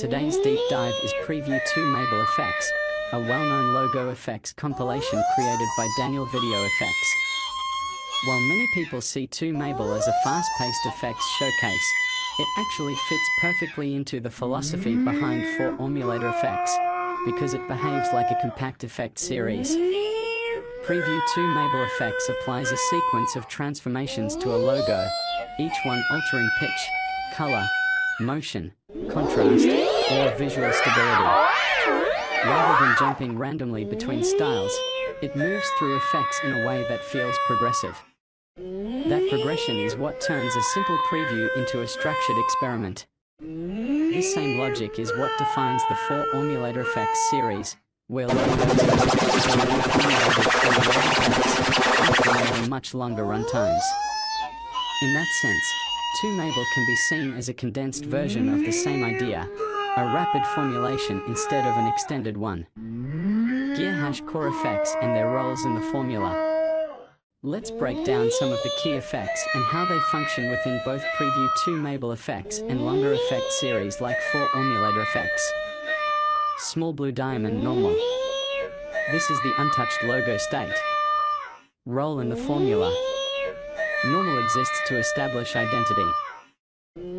Today's deep dive is Preview 2MABAL Effects, a well-known logo effects compilation created by Daniel Video Effects. While many people see 2MABAL as a fast-paced effects showcase, it actually fits perfectly into the philosophy behind 4MABAL effects, because it behaves like a compact effect series. Preview 2MABAL Effects applies a sequence of transformations to a logo, each one altering pitch, color, motion, contrast, or visual stability. Rather than jumping randomly between styles, it moves through effects in a way that feels progressive. That progression is what turns a simple preview into a structured experiment. This same logic is what defines the 4MABAL Effects series, where logos are much longer runtimes. In that sense, 2MABAL can be seen as a condensed version of the same idea, a rapid formulation instead of an extended one. Gear # core effects and their roles in the formula. Let's break down some of the key effects and how they function within both Preview 2MABAL effects and longer effect series like 4MABAL effects. Small blue diamond normal. This is the untouched logo state. Role in the formula. Normal exists to establish identity.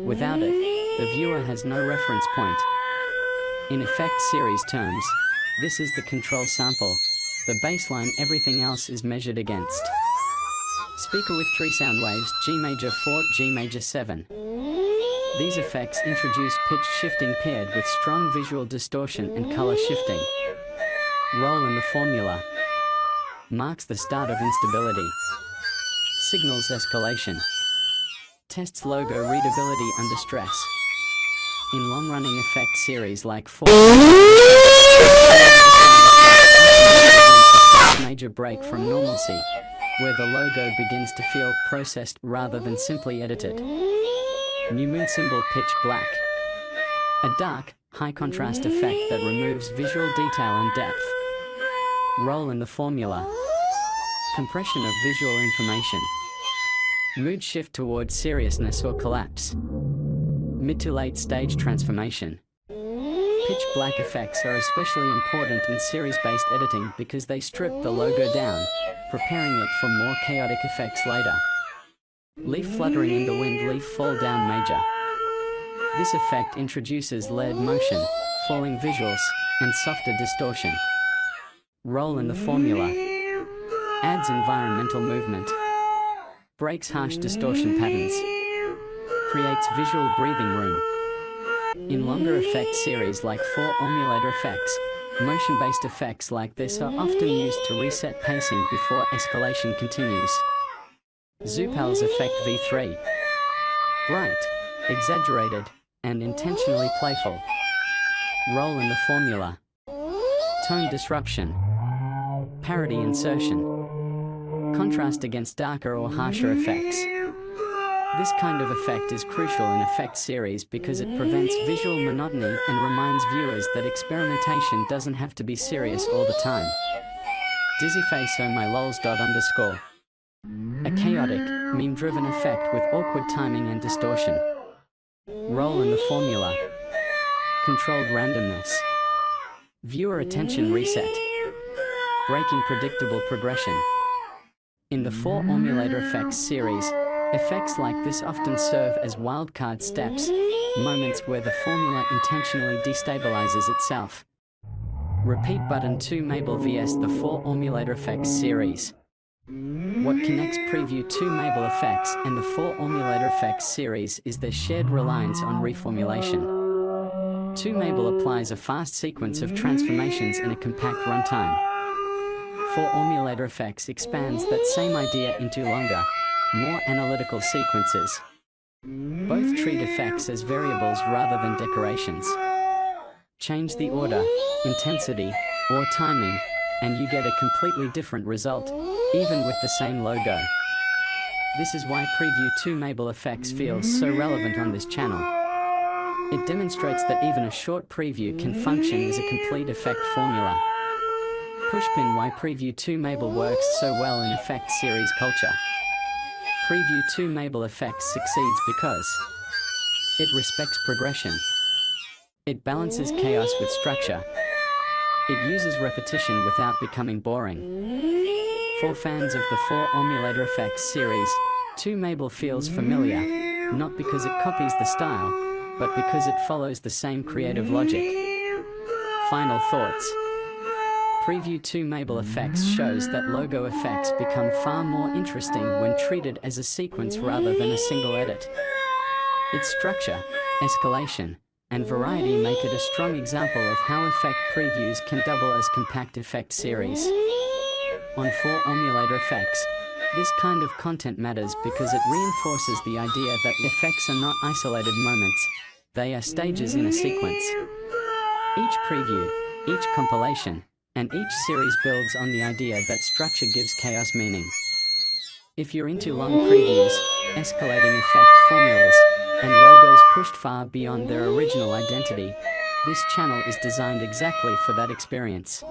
Without it, the viewer has no reference point. In effect series terms, this is the control sample, the baseline everything else is measured against. Speaker with 3 sound waves, G major 4, G major 7. These effects introduce pitch shifting paired with strong visual distortion and color shifting. Role in the formula. Marks the start of instability. Signals escalation. Tests logo readability under stress. In long-running effect series like 4, major break from normalcy, where the logo begins to feel processed rather than simply edited. New moon symbol pitch black. A dark, high-contrast effect that removes visual detail and depth. Role in the formula. Compression of visual information. Mood shift towards seriousness or collapse. Mid to late stage transformation. Pitch black effects are especially important in series-based editing because they strip the logo down, preparing it for more chaotic effects later. Leaf fluttering in the wind, leaf fall down major. This effect introduces lead motion, falling visuals, and softer distortion. Role in the formula. Adds environmental movement. Breaks harsh distortion patterns. Creates visual breathing room. In longer effect series like 4MABAL effects, motion-based effects like this are often used to reset pacing before escalation continues. 2MABAL's effect V3. Bright, exaggerated, and intentionally playful. Role in the formula. Tone disruption. Parody insertion. Contrast against darker or harsher effects. This kind of effect is crucial in effect series because it prevents visual monotony and reminds viewers that experimentation doesn't have to be serious all the time. Dizzy face oh my lols. _. A chaotic, meme-driven effect with awkward timing and distortion. Role in the formula. Controlled randomness. Viewer attention reset. Breaking predictable progression. In the 4MABAL effects series, effects like this often serve as wildcard steps, moments where the formula intentionally destabilizes itself. Repeat button 2MABAL vs the 4MABAL effects series. What connects Preview 2MABAL effects and the 4MABAL effects series is their shared reliance on reformulation. 2MABAL applies a fast sequence of transformations in a compact runtime. 4MABAL effects expands that same idea into longer, more analytical sequences. Both treat effects as variables rather than decorations. Change the order, intensity, or timing, and you get a completely different result, even with the same logo. This is why Preview 2MABAL effects feels so relevant on this channel. It demonstrates that even a short preview can function as a complete effect formula. Pushpin why Preview 2MABAL works so well in effect series culture. Preview 2MABAL effects succeeds because it respects progression. It balances chaos with structure. It uses repetition without becoming boring. For fans of the 4MABAL effects series, 2MABAL feels familiar, not because it copies the style, but because it follows the same creative logic. Final thoughts. Preview 2MABAL effects shows that logo effects become far more interesting when treated as a sequence rather than a single edit. Its structure, escalation, and variety make it a strong example of how effect previews can double as compact effect series. On 4MABAL effects, this kind of content matters because it reinforces the idea that effects are not isolated moments, they are stages in a sequence. Each preview, each compilation, and each series builds on the idea that structure gives chaos meaning. If you're into long previews, escalating effect formulas, and logos pushed far beyond their original identity, this channel is designed exactly for that experience.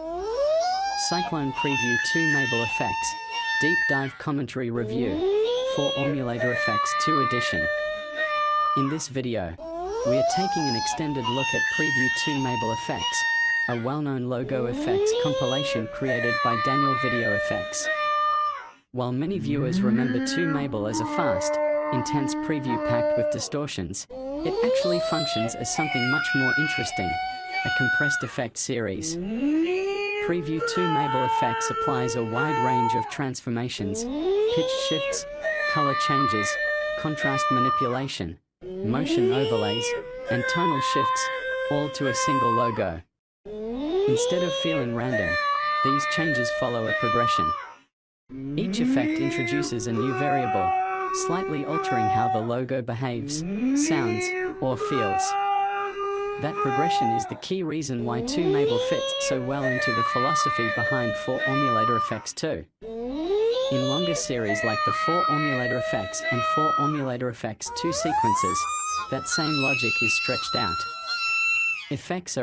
Cyclone Preview 2MABAL effects, Deep Dive Commentary Review, 4MABAL effects 2 edition. In this video, we are taking an extended look at Preview 2MABAL effects, a well-known logo effects compilation created by Daniel Video Effects. While many viewers remember 2MABAL as a fast, intense preview packed with distortions, it actually functions as something much more interesting, a compressed effect series. Preview 2MABAL effects applies a wide range of transformations, pitch shifts, color changes, contrast manipulation, motion overlays, and tonal shifts, all to a single logo. Instead of feeling random, these changes follow a progression. Each effect introduces a new variable, slightly altering how the logo behaves, sounds, or feels. That progression is the key reason why 2MABAL fits so well into the philosophy behind 4MABAL effects too. In longer series like the 4MABAL effects and 4MABAL effects 2 sequences, that same logic is stretched out. Effects are